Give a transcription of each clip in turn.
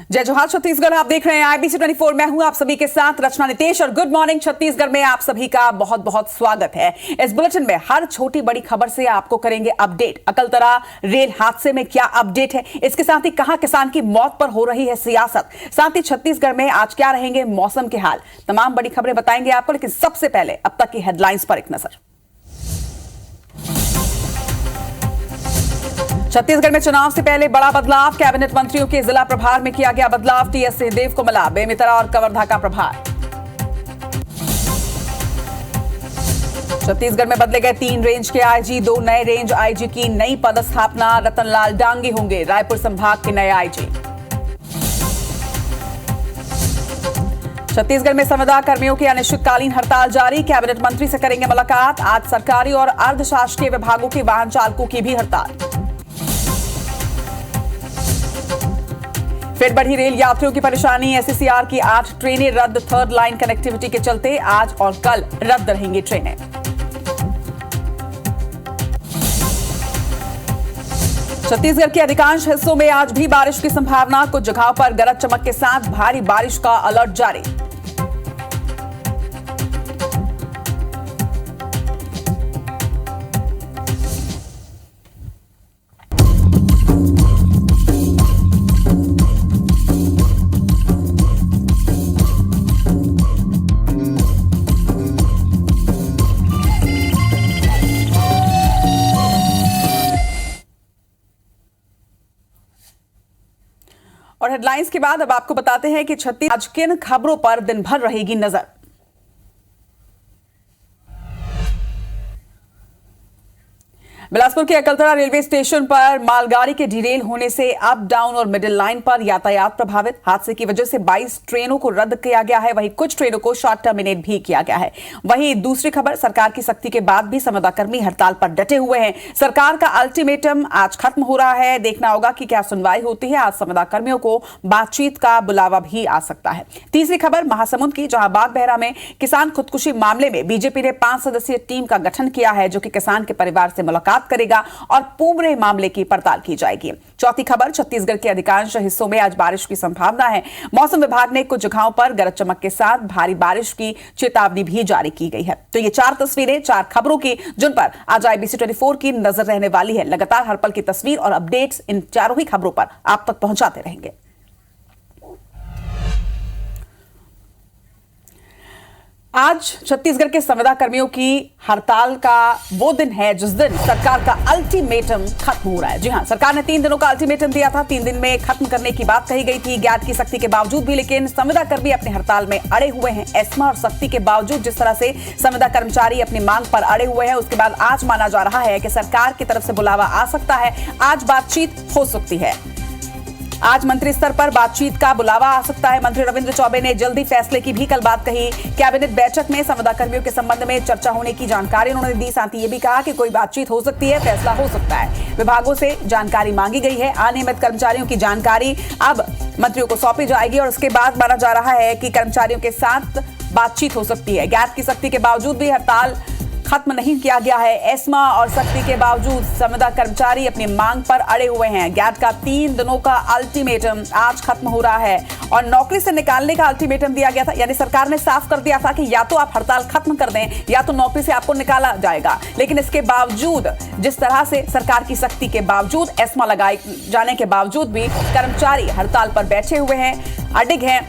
जय जोहार छत्तीसगढ़, आप देख रहे हैं IBC 24। मैं हूं आप सभी के साथ रचना नितेश और गुड मॉर्निंग छत्तीसगढ़ में आप सभी का बहुत बहुत स्वागत है। इस बुलेटिन में हर छोटी बड़ी खबर से आपको करेंगे अपडेट। अकलतरा रेल हादसे में क्या अपडेट है, इसके साथ ही कहां किसान की मौत पर हो रही है सियासत, साथ ही छत्तीसगढ़ में आज क्या रहेंगे मौसम के हाल, तमाम बड़ी खबरें बताएंगे आपको। लेकिन सबसे पहले अब तक की हेडलाइंस पर एक नजर। छत्तीसगढ़ में चुनाव से पहले बड़ा बदलाव, कैबिनेट मंत्रियों के जिला प्रभार में किया गया बदलाव। TS सिंहदेव को मिला बेमेतरा और कवर्धा का प्रभार। छत्तीसगढ़ में बदले गए 3 रेंज के IG, 2 नए रेंज IG की नई पदस्थापना। रतनलाल डांगी होंगे रायपुर संभाग के नए IG। छत्तीसगढ़ में संविदा कर्मियों की अनिश्चितकालीन हड़ताल जारी, कैबिनेट मंत्री से करेंगे मुलाकात। आज सरकारी और अर्धशासकीय विभागों के वाहन चालकों की भी हड़ताल। फिर बढ़ी रेल यात्रियों की परेशानी, SCCR की 8 ट्रेनें रद्द। थर्ड लाइन कनेक्टिविटी के चलते आज और कल रद्द रहेंगी ट्रेनें। छत्तीसगढ़ के अधिकांश हिस्सों में आज भी बारिश की संभावना, कुछ जगहों पर गरज चमक के साथ भारी बारिश का अलर्ट जारी। और हेडलाइंस के बाद अब आपको बताते हैं कि छत्तीसगढ़ आज किन खबरों पर दिन भर रहेगी नजर। बिलासपुर के अकलतरा रेलवे स्टेशन पर मालगाड़ी के डिरेल होने से अप डाउन और मिडिल लाइन पर यातायात प्रभावित। हादसे की वजह से 22 ट्रेनों को रद्द किया गया है, वहीं कुछ ट्रेनों को शॉर्ट टर्मिनेट भी किया गया है। वहीं दूसरी खबर, सरकार की सख्ती के बाद भी संविदाकर्मी हड़ताल पर डटे हुए हैं। सरकार का अल्टीमेटम आज खत्म हो रहा है, देखना होगा कि क्या सुनवाई होती है। आज संविदाकर्मियों को बातचीत का बुलावा भी आ सकता है। तीसरी खबर महासमुंद की, जहां बागबहरा में किसान खुदकुशी मामले में बीजेपी ने 5 सदस्यीय टीम का गठन किया है, जो कि किसान के परिवार से मुलाकात करेगा और पूरे मामले की पड़ताल की जाएगी। चौथी खबर, छत्तीसगढ़ के अधिकांश हिस्सों में आज बारिश की संभावना है। मौसम विभाग ने कुछ जगहों पर गरज चमक के साथ भारी बारिश की चेतावनी भी जारी की गई है। तो ये 4 तस्वीरें 4 खबरों की, जिन पर आज IBC 24 की नजर रहने वाली है। लगातार हर पल की तस्वीर और अपडेट्स इन चारों ही खबरों पर आप तक पहुंचाते रहेंगे। आज छत्तीसगढ़ के संविदा कर्मियों की हड़ताल का वो दिन है जिस दिन सरकार का अल्टीमेटम खत्म हो रहा है। जी हां, सरकार ने 3 दिनों का अल्टीमेटम दिया था, 3 दिन में खत्म करने की बात कही गई थी ज्ञात की सख्ती के बावजूद भी। लेकिन संविदा कर्मी अपने हड़ताल में अड़े हुए हैं। एस्मा और सख्ती के बावजूद जिस तरह से संविदा कर्मचारी अपनी मांग पर अड़े हुए हैं, उसके बाद आज माना जा रहा है कि सरकार की तरफ से बुलावा आ सकता है, आज बातचीत हो सकती है। आज मंत्री स्तर पर बातचीत का बुलावा आ सकता है। मंत्री रविंद्र चौबे ने जल्दी फैसले की भी कल बात कही। कैबिनेट बैठक में संविदा कर्मियों के संबंध में चर्चा होने की जानकारी उन्होंने दी। साथ ही ये भी कहा कि कोई बातचीत हो सकती है, फैसला हो सकता है। विभागों से जानकारी मांगी गई है। अनियमित कर्मचारियों की जानकारी अब मंत्रियों को सौंपी जाएगी और उसके बाद माना जा रहा है कि कर्मचारियों के साथ बातचीत हो सकती है। ज्ञात की सख्ती के बावजूद भी हड़ताल खत्म नहीं किया गया है। एस्मा और सख्ती के बावजूद संविदा कर्मचारी अपनी मांग पर अड़े हुए हैं। ज्ञात का 3 दिनों का अल्टीमेटम आज खत्म हो रहा है और नौकरी से निकालने का अल्टीमेटम दिया गया था। यानी सरकार ने साफ कर दिया था कि या तो आप हड़ताल खत्म कर दें या तो नौकरी से आपको निकाला जाएगा। लेकिन इसके बावजूद, जिस तरह से सरकार की सख्ती के बावजूद, एस्मा लगाए जाने के बावजूद भी कर्मचारी हड़ताल पर बैठे हुए हैं, अडिग हैं।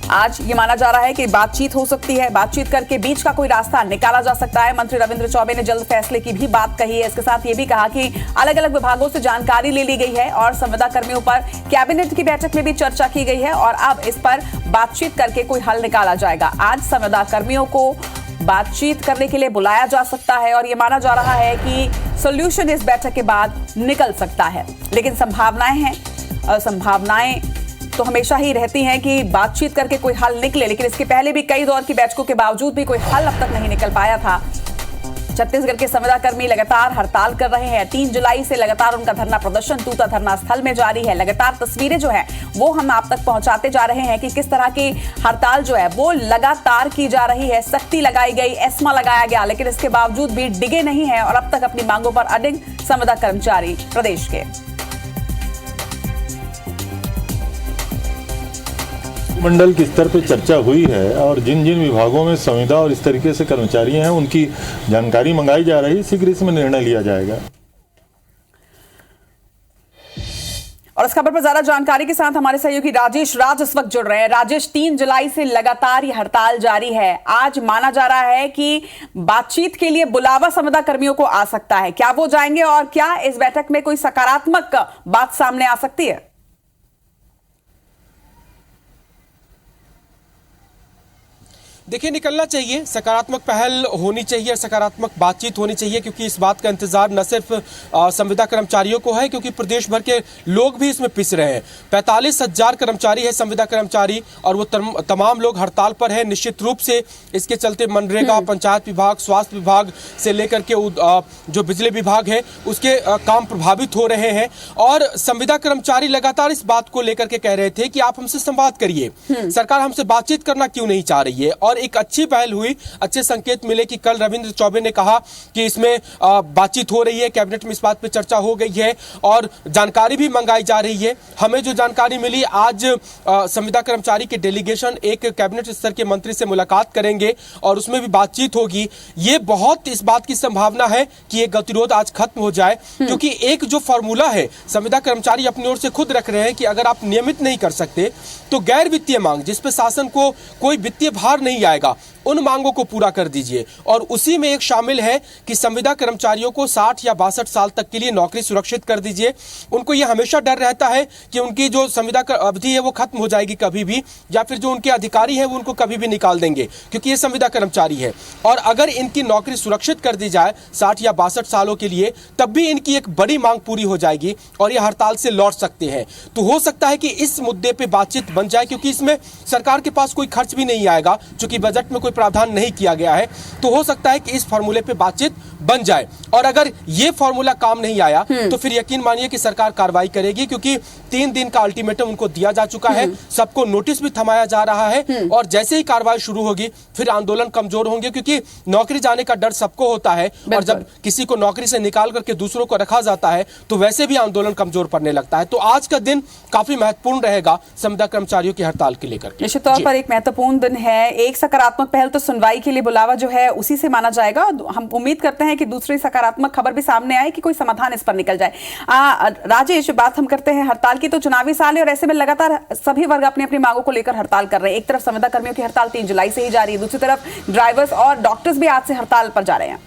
आज ये माना जा रहा है कि बातचीत हो सकती है, बातचीत करके बीच का कोई रास्ता निकाला जा सकता है। मंत्री रविंद्र चौबे ने जल्द फैसले की भी बात कही है। इसके साथ ये भी कहा कि अलग अलग विभागों से जानकारी ले ली गई है और संविदा कर्मियों पर कैबिनेट की बैठक में भी चर्चा की गई है और अब इस पर बातचीत करके कोई हल निकाला जाएगा। आज संविदा कर्मियों को बातचीत करने के लिए बुलाया जा सकता है और यह माना जा रहा है कि सोल्यूशन इस बैठक के बाद निकल सकता है। लेकिन संभावनाएं हैं, संभावनाएं तो हमेशा ही रहती हैं कि बातचीत करके कोई हल निकले। लेकिन इसके पहले भी कई दौर की बैठकों के बावजूद भी कोई हल अब तक नहीं निकल पाया था। छत्तीसगढ़ के संविदा कर्मी लगातार हड़ताल कर रहे हैं। 3 जुलाई से लगातार उनका धरना प्रदर्शन तूता धरना स्थल में जारी है। लगातार तस्वीरें जो है वो हम आप तक पहुंचाते जा रहे हैं कि किस तरह की हड़ताल जो है वो लगातार की जा रही है। सख्ती लगाई गई, एस्मा लगाया गया, लेकिन इसके बावजूद भी डिगे नहीं है और अब तक अपनी मांगों पर अडिग संविदा कर्मचारी प्रदेश के। मंडल के स्तर पर चर्चा हुई है और जिन जिन विभागों में संविदा और इस तरीके से कर्मचारी हैं उनकी जानकारी मंगाई जा रही है। शीघ्र इसमें निर्णय लिया जाएगा। और इस खबर पर ज्यादा जानकारी के साथ हमारे सहयोगी राजेश राज इस वक्त जुड़ रहे हैं। राजेश, 3 जुलाई से लगातार ये हड़ताल जारी है। आज माना जा रहा है कि बातचीत के लिए बुलावा संविदा कर्मियों को आ सकता है। क्या वो जाएंगे और क्या इस बैठक में कोई सकारात्मक बात सामने आ सकती है? देखिए, निकलना चाहिए, सकारात्मक पहल होनी चाहिए और सकारात्मक बातचीत होनी चाहिए, क्योंकि इस बात का इंतजार न सिर्फ संविदा कर्मचारियों को है, क्योंकि प्रदेश भर के लोग भी इसमें पिस रहे हैं। 45,000 कर्मचारी है संविदा कर्मचारी, और वो तमाम लोग हड़ताल पर है। निश्चित रूप से इसके चलते मनरेगा, पंचायत विभाग, स्वास्थ्य विभाग से लेकर के जो बिजली विभाग है उसके काम प्रभावित हो रहे हैं। और संविदा कर्मचारी लगातार इस बात को लेकर के कह रहे थे कि आप हमसे संवाद करिए, सरकार हमसे बातचीत करना क्यों नहीं चाह रही है। और एक अच्छी पहल हुई, अच्छे संकेत मिले कि कल रविंद्र चौबे ने कहा कि इसमें बातचीत हो रही है, कैबिनेट में इस बात पे चर्चा हो गई है और जानकारी भी मंगाई जा रही है। हमें जो जानकारी मिली, आज संविदा कर्मचारी के डेलीगेशन एक कैबिनेट स्तर के मंत्री से मुलाकात करेंगे और उसमें भी बातचीत होगी। ये बहुत इस बात की संभावना है कि ये गतिरोध आज खत्म हो जाए, क्योंकि एक जो फॉर्मूला है संविदा कर्मचारी अपनी ओर से खुद रख रहे हैं कि अगर आप नियमित नहीं कर सकते तो गैर वित्तीय मांग, जिसपे शासन को कोई वित्तीय भार नहीं आएगा, उन मांगों को पूरा कर दीजिए। और उसी में एक शामिल है कि संविदा कर्मचारियों को 60 या 62 साल तक के लिए नौकरी सुरक्षित कर दीजिए। उनको यह हमेशा डर रहता है कि उनकी जो संविदा अवधि है वो खत्म हो जाएगी कभी भी, या फिर जो उनके अधिकारी हैं वो उनको कभी भी निकाल देंगे, क्योंकि ये संविदा कर्मचारी है। और अगर इनकी नौकरी सुरक्षित कर दी जाए 60 या 62 सालों के लिए, तब भी इनकी एक बड़ी मांग पूरी हो जाएगी और ये हड़ताल से लौट सकते हैं। तो हो सकता है कि इस मुद्दे पर बातचीत बन जाए, क्योंकि इसमें सरकार के पास कोई खर्च भी नहीं आएगा, चूंकि बजट में कोई प्रावधान नहीं किया गया है। तो हो सकता है कि इस फॉर्मूले पे बातचीत बन जाए। और अगर ये फॉर्मूला काम नहीं आया तो फिर यकीन मानिए कि सरकार कार्रवाई करेगी, क्योंकि 3 दिन का अल्टीमेटम उनको दिया जा चुका है, सबको नोटिस भी थमाया जा रहा है। और जैसे ही कार्रवाई शुरू होगी फिर आंदोलन कमजोर होंगे, क्योंकि नौकरी जाने का डर सबको होता है और जब किसी को नौकरी से निकाल करके दूसरों को रखा जाता है तो वैसे भी आंदोलन कमजोर पड़ने लगता है। तो आज का दिन काफी महत्वपूर्ण रहेगा संविदा कर्मचारियों की हड़ताल को लेकर। निश्चित तौर पर एक महत्वपूर्ण दिन है। एक सकारात्मक पहल तो सुनवाई के लिए बुलावा जो है उसी से माना जाएगा। हम उम्मीद करते हैं कि दूसरी सकारात्मक खबर भी सामने आए कि कोई समाधान इस पर निकल जाए। राजेश, बात हम करते हैं हड़ताल की, तो चुनावी साल है और ऐसे में लगातार सभी वर्ग अपनी अपनी मांगों को लेकर हड़ताल कर रहे हैं। एक तरफ संविदा कर्मियों की हड़ताल 3 जुलाई से ही जारी है, दूसरी तरफ ड्राइवर्स और डॉक्टर्स भी आज से हड़ताल पर जा रहे हैं।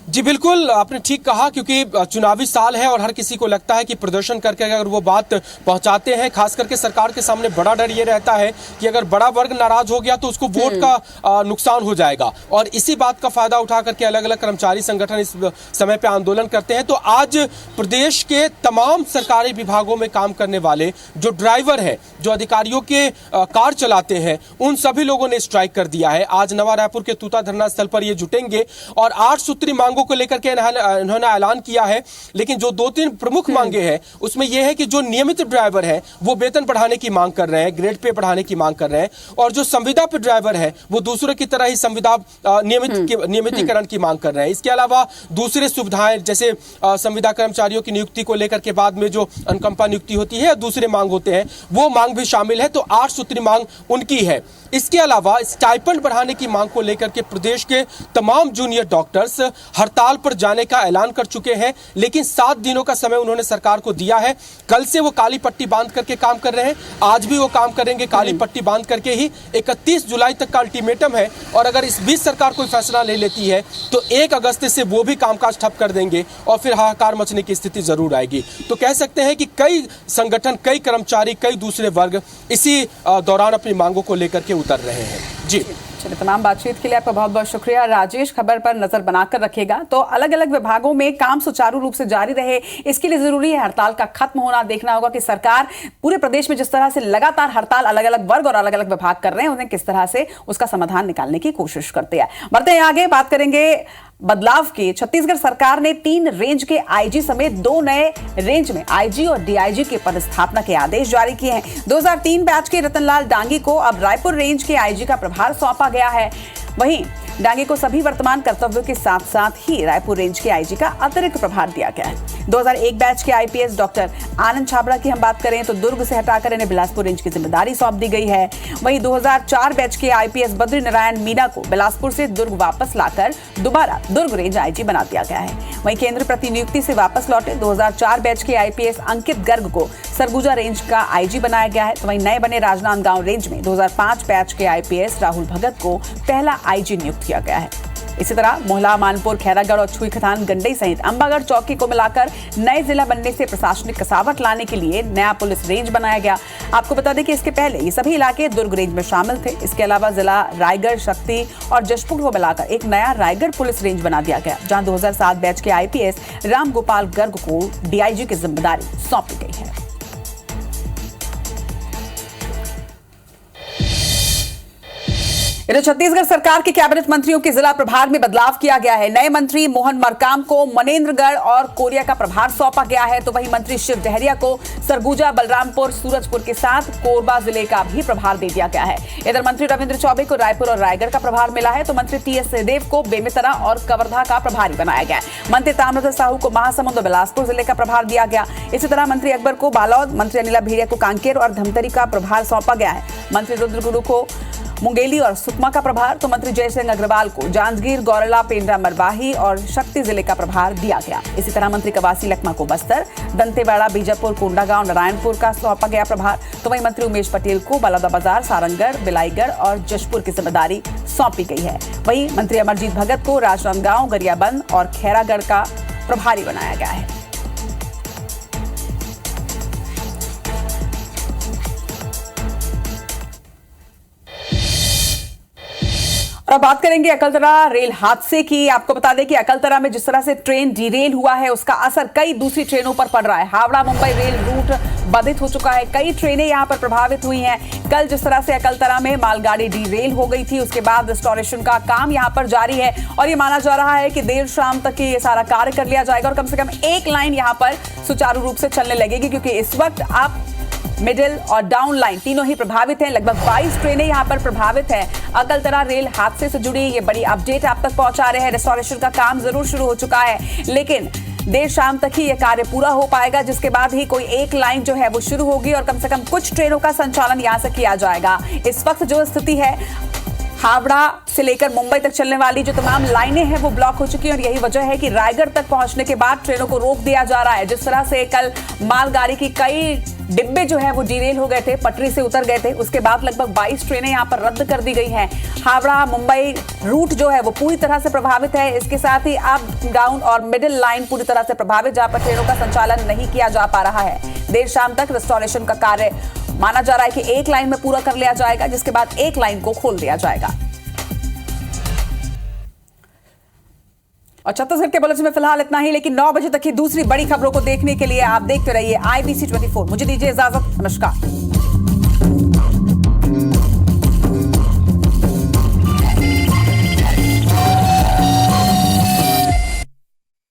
जी बिल्कुल, आपने ठीक कहा, क्योंकि चुनावी साल है और हर किसी को लगता है कि प्रदर्शन करके अगर वो बात पहुंचाते हैं, खास करके सरकार के सामने बड़ा डर ये रहता है कि अगर बड़ा वर्ग नाराज हो गया तो उसको वोट का नुकसान हो जाएगा। और इसी बात का फायदा उठा करके अलग अलग कर्मचारी संगठन इस समय पे आंदोलन करते हैं। तो आज प्रदेश के तमाम सरकारी विभागों में काम करने वाले जो ड्राइवर है, जो अधिकारियों के कार चलाते हैं, उन सभी लोगों ने स्ट्राइक कर दिया है। आज नवा रायपुर के तूता धरना स्थल पर ये जुटेंगे और 8 सूत्री मांगों को लेकर के इन्होंने ऐलान किया है। लेकिन जो 2-3 प्रमुख मांगे हैं उसमें यह है कि जो नियमित ड्राइवर है वो वेतन बढ़ाने की मांग कर रहे हैं, ग्रेड पे बढ़ाने की मांग कर रहे हैं, और जो संविदा पे ड्राइवर है वो दूसरों की तरह ही संविदा नियमितीकरण की मांग कर रहे हैं। इसके अलावा दूसरी सुविधाएं, जैसे संविदा कर्मचारियों की नियुक्ति को लेकर के बाद में जो अनुकंपा नियुक्ति होती है, दूसरे मांग होते हैं, वो मांग भी शामिल है। तो 8 सूत्री मांग उनकी है। इसके अलावा स्टाइपेंड बढ़ाने की मांग को लेकर के प्रदेश के तमाम जूनियर डॉक्टर्स हड़ताल पर जाने का ऐलान कर चुके हैं, लेकिन 7 दिनों का समय उन्होंने सरकार को दिया है। कल से वो काली पट्टी बांध करके काम कर रहे हैं, आज भी वो काम करेंगे काली पट्टी बांध करके ही। 31 जुलाई तक का अल्टीमेटम है और अगर इस बीच सरकार कोई फैसला ले लेती है तो 1 अगस्त से वो भी कामकाज ठप कर देंगे और फिर हाहाकार मचने की स्थिति जरूर आएगी। तो कह सकते हैं कि कई संगठन, कई कर्मचारी, कई दूसरे वर्ग इसी दौरान अपनी मांगों को लेकर के उतर रहे हैं। जी चलिए, तमाम बातचीत के लिए आपका बहुत बहुत शुक्रिया राजेश। खबर पर नजर बनाकर रखिएगा। तो अलग अलग विभागों में काम सुचारू रूप से जारी रहे, इसके लिए जरूरी है हड़ताल का खत्म होना। देखना होगा कि सरकार पूरे प्रदेश में जिस तरह से लगातार हड़ताल अलग अलग वर्ग और अलग अलग विभाग कर रहे हैं, उन्हें किस तरह से उसका समाधान निकालने की कोशिश करते हैं। बढ़ते हैं आगे, बात करेंगे बदलाव की। छत्तीसगढ़ सरकार ने 3 रेंज के आईजी समेत 2 नए रेंज में आईजी और डीआईजी के पदस्थापना के आदेश जारी किए हैं। 2003 बैच के रतनलाल डांगी को अब रायपुर रेंज के आईजी का प्रभार सौंपा गया है। वहीं डांगी को सभी वर्तमान कर्तव्यों के साथ साथ ही रायपुर रेंज के आईजी का अतिरिक्त प्रभार दिया गया है। 2001 बैच के आईपीएस डॉक्टर आनंद छाबड़ा की हम बात करें तो दुर्ग से हटाकर इन्हें बिलासपुर रेंज की जिम्मेदारी सौंप दी गई है। वहीं 2004 बैच के आईपीएस बद्री नारायण मीना को बिलासपुर से दुर्ग वापस लाकर दोबारा दुर्ग रेंज आईजी बना दिया गया है। वहीं केंद्र प्रतिनियुक्ति से वापस लौटे 2004 बैच के आईपीएस अंकित गर्ग को सरगुजा रेंज का आईजी बनाया गया है। तो वहीं नए बने राजनांदगांव रेंज में 2005 बैच के आईपीएस राहुल भगत को पहला आईजी नियुक्त किया गया है। इसी तरह मोहला, मानपुर, खैरागढ़ और छुईखतान, गंडई सहित अंबागढ़ चौकी को मिलाकर नए जिला बनने से प्रशासनिक कसावट लाने के लिए नया पुलिस रेंज बनाया गया। आपको बता दें कि इसके पहले ये सभी इलाके दुर्ग रेंज में शामिल थे। इसके अलावा जिला रायगढ़, शक्ति और जशपुर को मिलाकर एक नया रायगढ़ पुलिस रेंज बना दिया गया, जहां 2007 बैच के आईपीएस राम गोपाल गर्ग को डीआईजी की जिम्मेदारी सौंपी गई है। इधर छत्तीसगढ़ सरकार के कैबिनेट मंत्रियों के जिला प्रभार में बदलाव किया गया है। नए मंत्री मोहन मरकाम को मनेन्द्रगढ़ और कोरिया का प्रभार सौंपा गया है। तो वहीं मंत्री शिव डहरिया को सरगुजा, बलरामपुर, सूरजपुर के साथ कोरबा जिले का भी प्रभार दे दिया गया है। इधर मंत्री रविंद्र चौबे को रायपुर और रायगढ़ का प्रभार मिला है। तो मंत्री टीएस सिंहदेव को बेमेतरा और कवर्धा का प्रभारी बनाया गया है। मंत्री ताम्रध्वज साहू को महासमुंद और बिलासपुर जिले का प्रभार दिया गया। इसी तरह मंत्री अकबर को बालोद, मंत्री अनिला भेड़िया को कांकेर और धमतरी का प्रभार सौंपा गया है। मंत्री रुद्रगुरु को मुंगेली और सुकमा का प्रभार, तो मंत्री जयसिंह अग्रवाल को जांजगीर, गौरेला, पेंड्रा, मरवाही और शक्ति जिले का प्रभार दिया गया। इसी तरह मंत्री कवासी लखमा को बस्तर, दंतेवाड़ा, बीजापुर, कोंडागांव, नारायणपुर का सौंपा गया प्रभार। तो वहीं मंत्री उमेश पटेल को बलौदाबाजार, सारंगढ़, बिलाईगढ़ और जशपुर की जिम्मेदारी सौंपी गई है। वहीं मंत्री अमरजीत भगत को राजनांदगांव, गरियाबंद और खैरागढ़ का प्रभारी बनाया गया है। और अब बात करेंगे अकलतरा रेल हादसे की। आपको बता दें कि अकलतरा में जिस तरह से ट्रेन डिरेल हुआ है, उसका असर कई दूसरी ट्रेनों पर पड़ रहा है। हावड़ा मुंबई रेल रूट बाधित हो चुका है, कई ट्रेनें यहां पर प्रभावित हुई हैं। कल जिस तरह से अकलतरा में मालगाड़ी डिरेल हो गई थी, उसके बाद रिस्टोरेशन का काम यहां पर जारी है और ये माना जा रहा है कि देर शाम तक ये सारा कार्य कर लिया जाएगा और कम से कम एक लाइन यहां पर सुचारू रूप से चलने लगेगी, क्योंकि इस वक्त आप मिडिल और डाउन लाइन तीनों ही प्रभावित हैं। लगभग 22 ट्रेनें यहां पर प्रभावित हैं। अकलतरा रेल हादसे से जुड़ी ये बड़ी अपडेट आप तक पहुंचा रहे हैं। रिस्टोरेशन का काम जरूर शुरू हो चुका है, लेकिन देर शाम तक ही यह कार्य पूरा हो पाएगा, जिसके बाद ही कोई एक लाइन जो है वो शुरू होगी और कम से कम कुछ ट्रेनों का संचालन यहां से किया जाएगा। इस वक्त जो स्थिति है, हावड़ा से लेकर मुंबई तक चलने वाली जो तमाम लाइनें हैं वो ब्लॉक हो चुकी हैं और यही वजह है कि रायगढ़ तक पहुंचने के बाद ट्रेनों को रोक दिया जा रहा है। जिस तरह से कल मालगाड़ी की कई डिब्बे जो है वो डिरेल हो गए थे, पटरी से उतर गए थे, उसके बाद लगभग 22 ट्रेनें यहां पर रद्द कर दी गई हैं। हावड़ा मुंबई रूट जो है वो पूरी तरह से प्रभावित है। इसके साथ ही अप डाउन और मिडिल लाइन पूरी तरह से प्रभावित, जहां पर ट्रेनों का संचालन नहीं किया जा पा रहा है। देर शाम तक रिस्टोरेशन का कार्य माना जा रहा है कि एक लाइन में पूरा कर लिया जाएगा, जिसके बाद एक लाइन को खोल दिया जाएगा। और छत्तीसगढ़ के बुलेटिन में फिलहाल इतना ही, लेकिन 9 बजे तक की दूसरी बड़ी खबरों को देखने के लिए आप देखते रहिए IBC 24। मुझे दीजिए इजाजत, नमस्कार।